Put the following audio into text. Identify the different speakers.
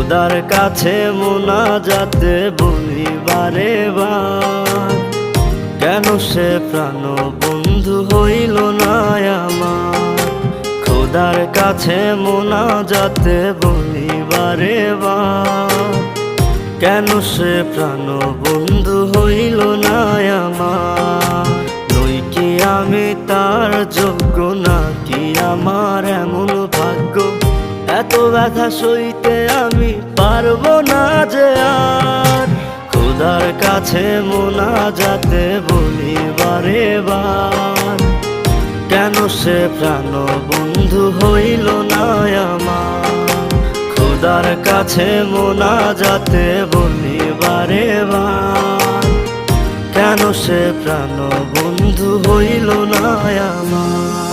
Speaker 1: খোদার কাছে মোনাজাতে বলি বারে বার, কেন সে প্রাণ বন্ধু হইল না আমার। খোদার কাছে মোনাজাতে বলি বারে বার, কেন সে প্রাণ বন্ধু হইল না আমার। নই কি আমি তার যোগ্য, নাকি আমার এমন ভাগ্য, এত ব্যথা সইতে আমি পারবো না যে আর। খোদার কাছে মোনাজাতে বলি বারে বার, কেন সে প্রাণ বন্ধু হইল না আমার। খোদার কাছে মোনাজাতে বলি বারে বার, কেন সে প্রাণ বন্ধু হইল না আমার।